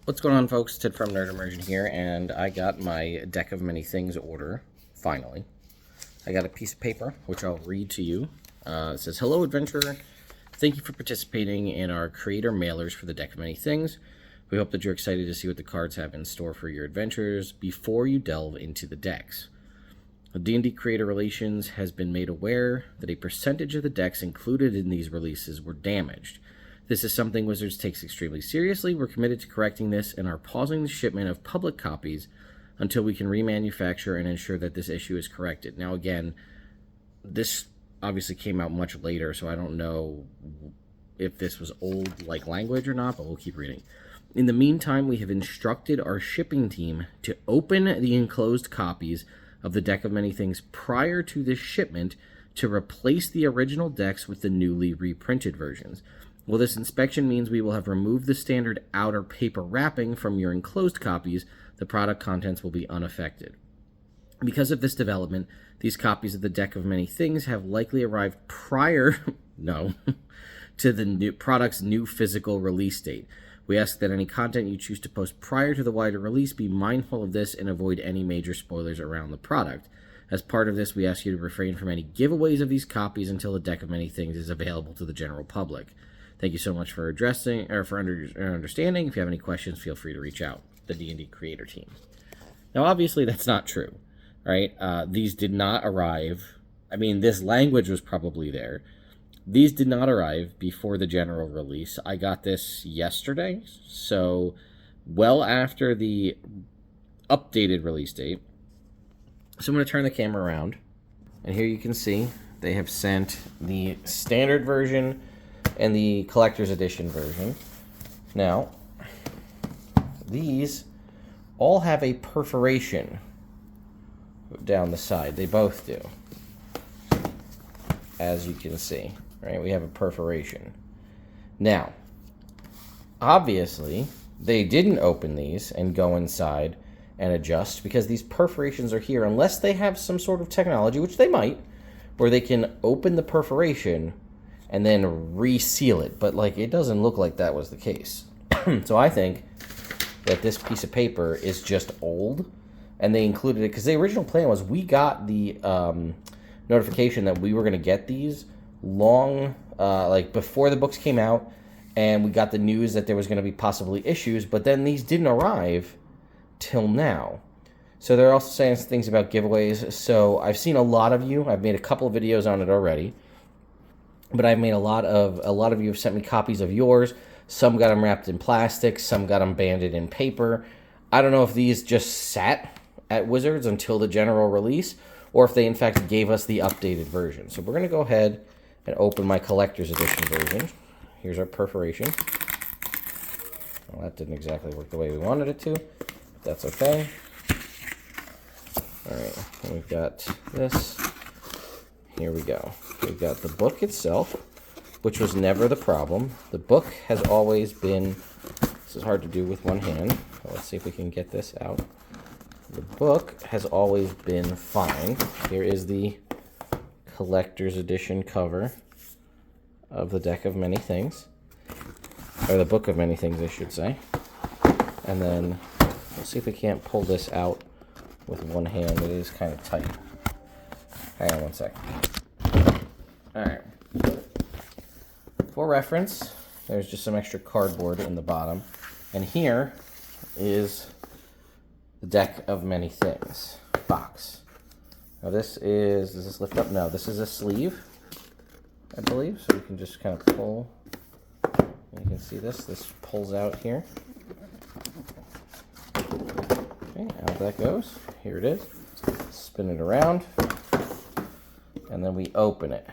What's going on, folks? Ted from Immersion here, and I got my Deck of Many Things order, finally. I got a piece of paper, which I'll read to you. It says, "Hello, adventurer. Thank you for participating in our creator mailers for the Deck of Many Things. We hope that you're excited to see what the cards have in store for your adventures before you delve into the decks. The D&D Creator Relations has been made aware that a percentage of the decks included in these releases were damaged. This is something Wizards takes extremely seriously. We're committed to correcting this and are pausing the shipment of public copies until we can remanufacture and ensure that this issue is corrected." Now, again, this obviously came out much later, so I don't know if this was old like language or not, but we'll keep reading. "In the meantime, we have instructed our shipping team to open the enclosed copies of the Deck of Many Things prior to this shipment to replace the original decks with the newly reprinted versions. While this inspection means we will have removed the standard outer paper wrapping from your enclosed copies, the product contents will be unaffected. Because of this development, these copies of the Deck of Many Things have likely arrived prior to the new product's new physical release date. We ask that any content you choose to post prior to the wider release be mindful of this and avoid any major spoilers around the product. As part of this, we ask you to refrain from any giveaways of these copies until the Deck of Many Things is available to the general public. Thank you so much for addressing or for understanding. If you have any questions, feel free to reach out." The D&D creator team. Now, obviously, that's not true, right? These did not arrive. I mean, this language was probably there. These did not arrive before the general release. I got this yesterday, so well after the updated release date. So I'm going to turn the camera around, and here you can see they have sent the standard version and the collector's edition version. Now, these all have a perforation down the side. They both do, as you can see, right? We have a perforation. Now, obviously, they didn't open these and go inside and adjust because these perforations are here, unless they have some sort of technology, which they might, where they can open the perforation and then reseal it. But like, it doesn't look like that was the case. So I think that this piece of paper is just old, and they included it because the original plan was we got the notification that we were going to get these like before the books came out, and we got the news that there was going to be possibly issues, but then these didn't arrive till now. So they're also saying things about giveaways. So I've seen a lot of you. I've made a couple of videos on it already. But I've made a lot of you have sent me copies of yours. Some got them wrapped in plastic. Some got them banded in paper. I don't know if these just sat at Wizards until the general release, or if they in fact gave us the updated version. So we're going to go ahead and open my collector's edition version. Here's our perforation. Well, that didn't exactly work the way we wanted it to, but that's okay. All right, and we've got this. Here we go. We've got the book itself, which was never the problem. The book has always been, this is hard to do with one hand. So let's see if we can get this out. The book has always been fine. Here is the collector's edition cover of the Deck of Many Things. Or the Book of Many Things, I should say. And then, let's see if we can't pull this out with one hand. It is kind of tight. Hang on one second. Alright. For reference, there's just some extra cardboard in the bottom. And here is the Deck of Many Things box. Now this is, does this lift up? No, this is a sleeve, I believe. So you can just kind of pull. You can see this. This pulls out here. Okay, out that goes. Here it is. Spin it around. And then we open it.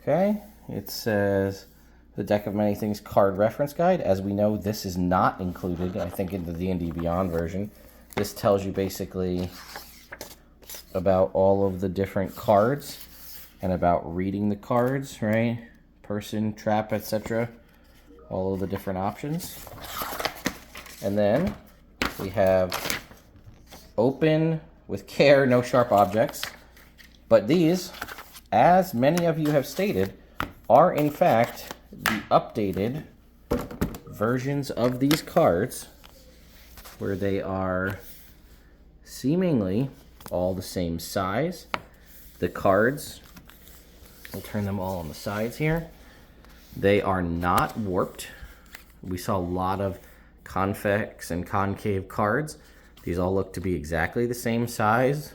Okay, it says the Deck of Many Things card reference guide. As we know, this is not included, I think, in the D&D Beyond version. This tells you basically about all of the different cards and about reading the cards, right? Person, trap, etc. All of the different options. And then we have open with care, no sharp objects. But these, as many of you have stated, are in fact the updated versions of these cards where they are seemingly all the same size. The cards, we'll turn them all on the sides here. They are not warped. We saw a lot of convex and concave cards. These all look to be exactly the same size,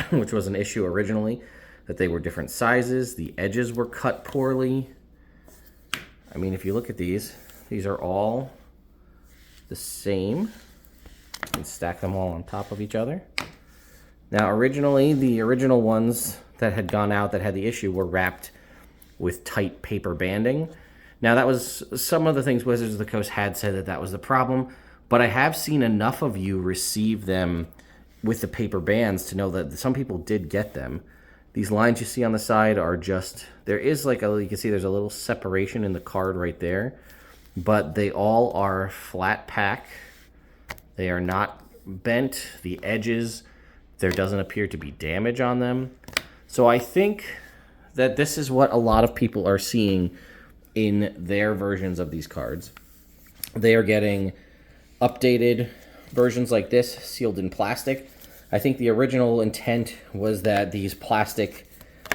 which was an issue originally, that they were different sizes. The edges were cut poorly. I mean, if you look at these are all the same. You can stack them all on top of each other. Now, originally, the original ones that had gone out that had the issue were wrapped with tight paper banding. Now, that was some of the things Wizards of the Coast had said that was the problem, but I have seen enough of you receive them with the paper bands to know that some people did get them. These lines you see on the side are just, there is like you can see there's a little separation in the card right there, but they all are flat pack. They are not bent. The edges, there doesn't appear to be damage on them. So I think that this is what a lot of people are seeing in their versions of these cards. They are getting updated versions like this, sealed in plastic. I think the original intent was that these plastic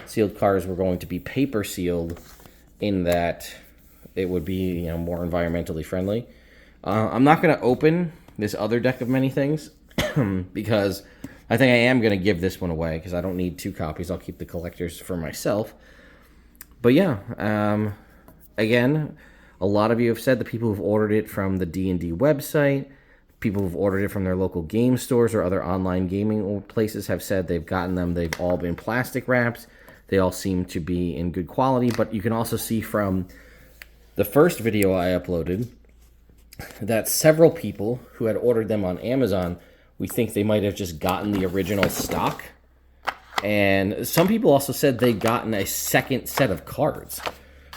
sealed cards were going to be paper sealed, in that it would be, more environmentally friendly. I'm not going to open this other deck of many things because I think I am going to give this one away because I don't need 2 copies. I'll keep the collectors for myself. But yeah, again, a lot of you have said the people who've ordered it from the D&D website, people who've ordered it from their local game stores or other online gaming places have said they've gotten them. They've all been plastic wrapped. They all seem to be in good quality, but you can also see from the first video I uploaded that several people who had ordered them on Amazon, we think they might have just gotten the original stock. And some people also said they'd gotten a second set of cards.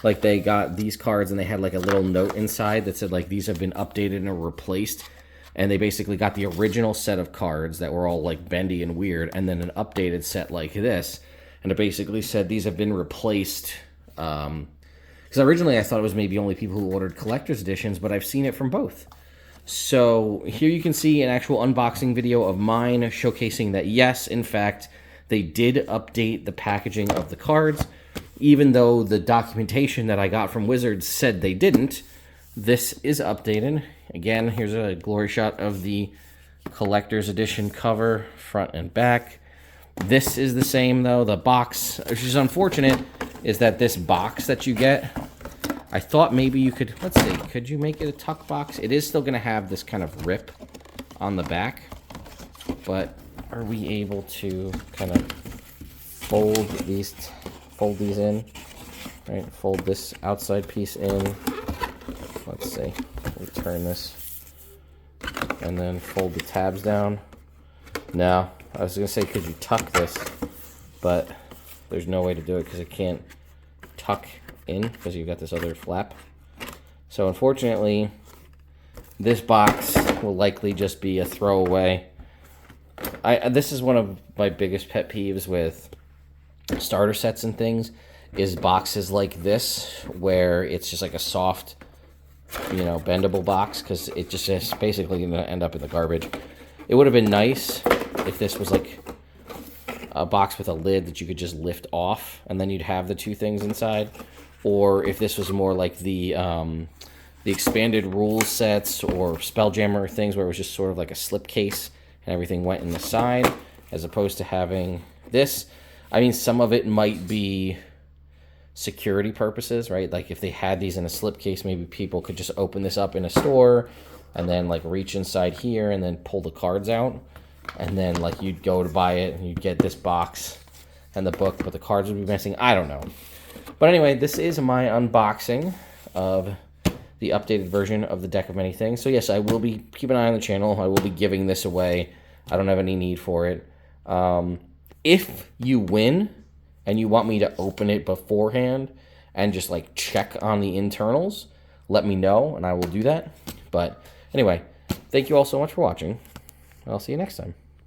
Like they got these cards and they had like a little note inside that said like these have been updated and replaced. And they basically got the original set of cards that were all like bendy and weird, and then an updated set like this. And it basically said these have been replaced. Because originally I thought it was maybe only people who ordered collector's editions, but I've seen it from both. So here you can see an actual unboxing video of mine showcasing that yes, in fact, they did update the packaging of the cards. Even though the documentation that I got from Wizards said they didn't, this is updated. Again, here's a glory shot of the collector's edition cover, front and back. This is the same though. The box, which is unfortunate, is that this box that you get, I thought maybe you could, let's see, could you make it a tuck box? It is still going to have this kind of rip on the back, but are we able to kind of fold these in, right? Fold this outside piece in. Let's see, we turn this and then fold the tabs down. Now, I was gonna say, could you tuck this, but there's no way to do it because it can't tuck in because you've got this other flap. So unfortunately, this box will likely just be a throwaway. This is one of my biggest pet peeves with starter sets and things, is boxes like this where it's just like a soft, bendable box, because it just is basically going to end up in the garbage. It would have been nice if this was like a box with a lid that you could just lift off and then you'd have the 2 things inside, or if this was more like the expanded rules sets or Spelljammer things where it was just sort of like a slip case and everything went in the side, as opposed to having this. I mean, some of it might be security purposes, right? Like if they had these in a slipcase, maybe people could just open this up in a store and then like reach inside here and then pull the cards out. And then like you'd go to buy it and you'd get this box and the book, but the cards would be missing. I don't know. But anyway, this is my unboxing of the updated version of the Deck of Many Things. So yes, I will be, keep an eye on the channel. I will be giving this away. I don't have any need for it. If you win and you want me to open it beforehand and just like check on the internals, let me know and I will do that. But anyway, thank you all so much for watching. I'll see you next time.